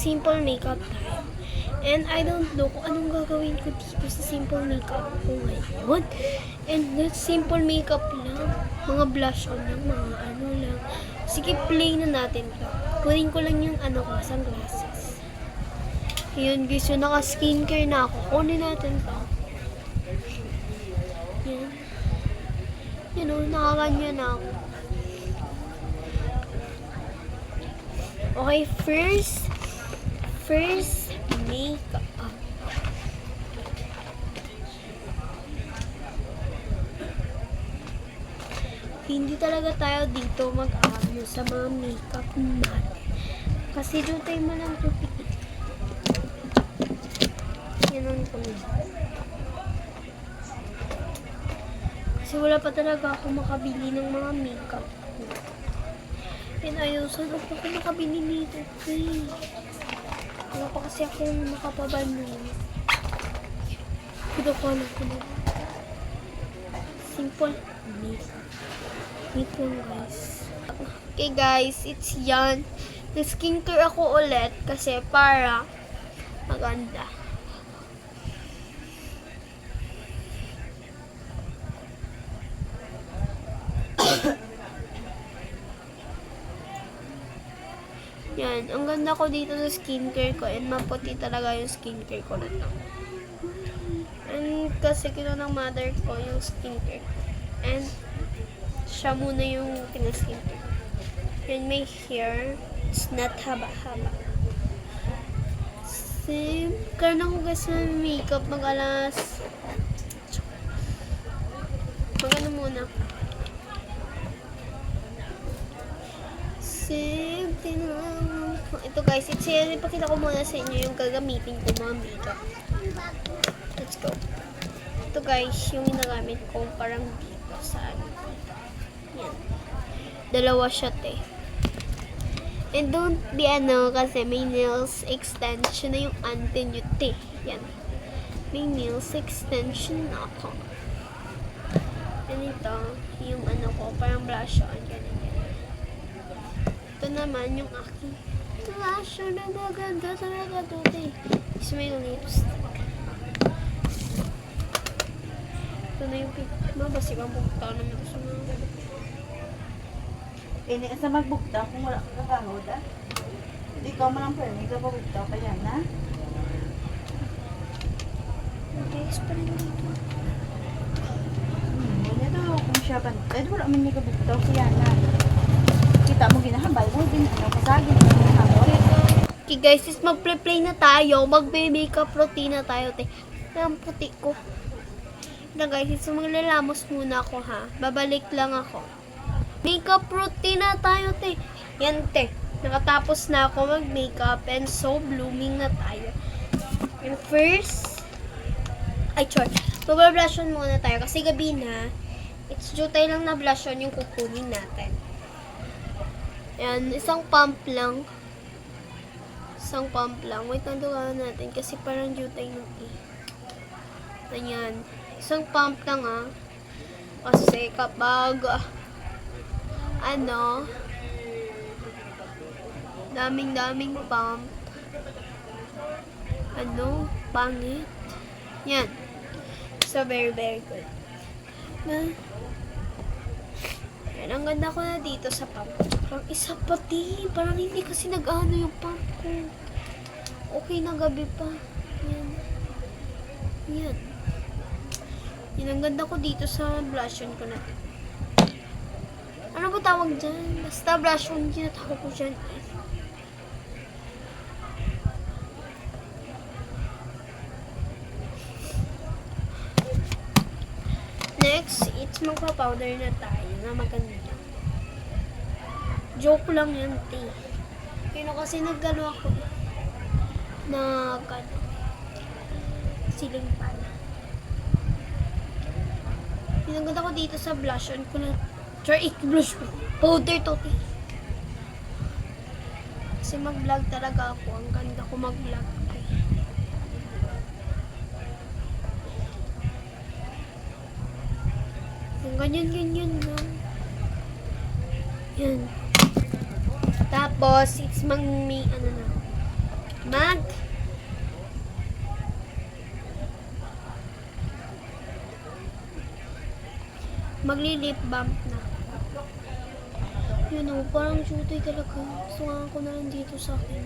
Mag-simple makeup tayo. And I don't know kung anong gagawin ko dito sa simple makeup ko ngayon. And that simple makeup lang. Mga blush on lang, mga ano lang. Sige, play na natin to. Kunin ko lang yung sunglasses. Yun guys, so naka-skincare na ako. Kunin natin to. Yan. Yan o, nakaganyan na ako. Okay, first makeup. Hindi talaga tayo dito mag-ayos sa mga makeup natin. Kasi doon tayo malang tupik. Yan ang kunin. Kasi wala pa talaga ako makabili ng mga makeup. And ayusan ako pa makabili nito. Okay. Wala pa kasi akong makapabano. Kinukuha ko na. Simple makeup. Ito guys. Okay guys, it's yan. Nag-skincare ako ulit kasi para maganda. Yan, ang ganda ko dito sa skincare ko and maputi talaga yung skincare ko na to. And kasi kino ng mother ko yung skincare. And siya muna yung pinaskincare. Yan, may hair. It's not haba-haba. Same. Karoon ako guys na makeup mag-alas. Mag-ano muna. Same. Ito guys, ipakita ko muna sa inyo yung gagamitin ko mga makeup. Let's go. Ito guys, yung ginagamit ko parang dito sa ano. Yan. Dalawa siya And don't be kasi may nails extension na yung ante nyo Yan. May nails extension na ako. And ito, yung ko, parang blush on. Ganyan. Ito naman yung aking blush on na maganda talaga ito Is may lipstick. Ito na yung mabasig ang bukta naman sa mga Ini sa magbukta kung wala ka kakahod Hindi ka man ang permi ka pabukta pa yan guys, parang dito. Wala daw kung siya ba. Dahil wala man niya kabukta pa yan Kita mo ginahambal mo din kasagin mo ginahambal. Okay guys, is mag-play na tayo. Mag-makeup routine na tayo Ang puti ko. Na guys, so maglalamos muna ako ha. Babalik lang ako. Makeup routine na tayo Yan nakatapos na ako mag-makeup and so blooming na tayo. And first, mag-blush on muna tayo kasi gabi na. It's jutay lang na blush on yung kukunin natin. Yan, isang pump lang. Wait, nandugan natin kasi parang jutay ng Ganyan. Isang pump lang kasi kapag daming pump pangit yan. So very good yan, ang ganda ko na dito sa pump. Parang isa pati, parang hindi kasi nag-ano yung pump ko. Okay na gabi pa. Yan ang ganda ko dito sa blush on ko na Ano ba tawag dyan? Basta blush on ginatawag ko dyan Next, it's magpa-powder na tayo na maganda. Joke lang yan, Kaya kasi naggalo ako siling pala. Pinaganda ko dito sa blush on ko na blush ko. Powder to, Kasi mag-vlog talaga ako. Ang ganda ko mag-vlog. Yung ganyan lang. Yan. Tapos, it's magli-lip bump na. Yun o, parang jutoy talaga. Sungan ko na lang dito sa akin.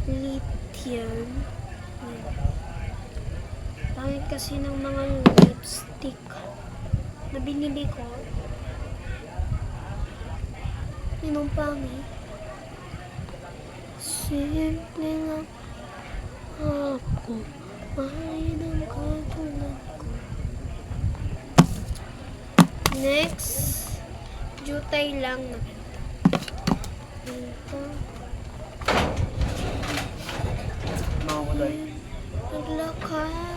Lithium. Yan. Pangit kasi ng mga lipstick na binili ko. Yun ang pangit. Simple lang ako. Mahal ng katulad ko. Next, jutay lang na. Ito. Naglakad.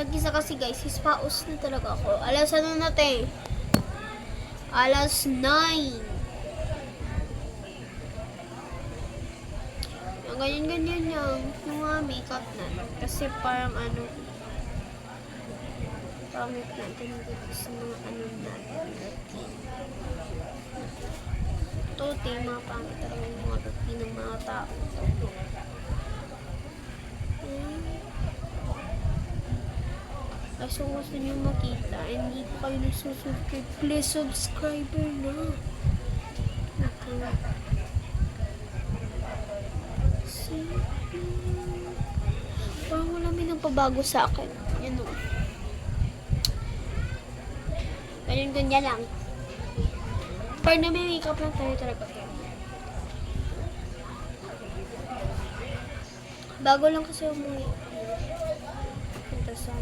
Nag-isa kasi guys, hispaos na talaga ako. Alas ano na te? Alas 9. Ganyan-ganyan yung mga makeup na. Kasi parang ano, pangit natin dito sa mga ano natin. Ito, mga pangit talaga yung mga routine ng mga tao. So, gusto nyo makita, hindi pa kayo nagsusubscribe, please subscriber na. Okay. Parang wala may nagpabago sa akin. Yan o. Ganyan lang. Pero na may makeup lang tayo talaga. Bago lang kasi umuwi. Punta sa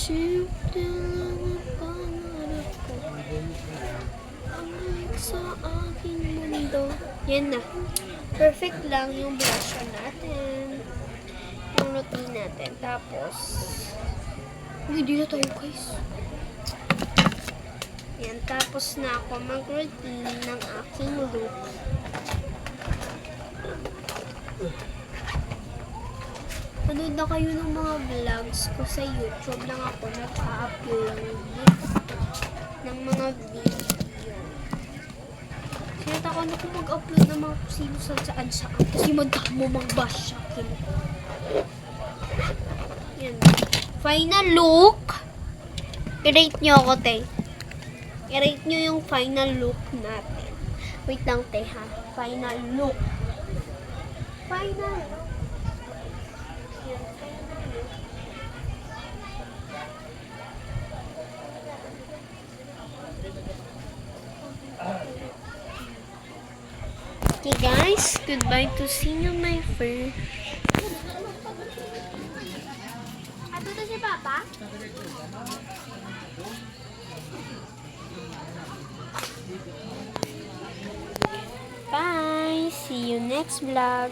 simple lang ang pangarap ko. Ang halik sa aking mundo. Yan na. Perfect lang yung blush natin. Yung routine natin. Tapos, hindi na tayo guys. Yan. Tapos na ako mag-routine ng aking look. Manood na kayo ng mga vlogs ko sa YouTube. Lang ako nag-upload ng mga video. Sinata ko na kung mag-upload ng mga sino saan. Kasi magkamo mag-bash sa akin. Yan. Final look. I-rate nyo ako, te. I-rate nyo yung final look natin. Wait lang, te, ha. Final look. Final look. Okay guys, goodbye to see you my first. Ato to si Papa? Bye! See you next vlog.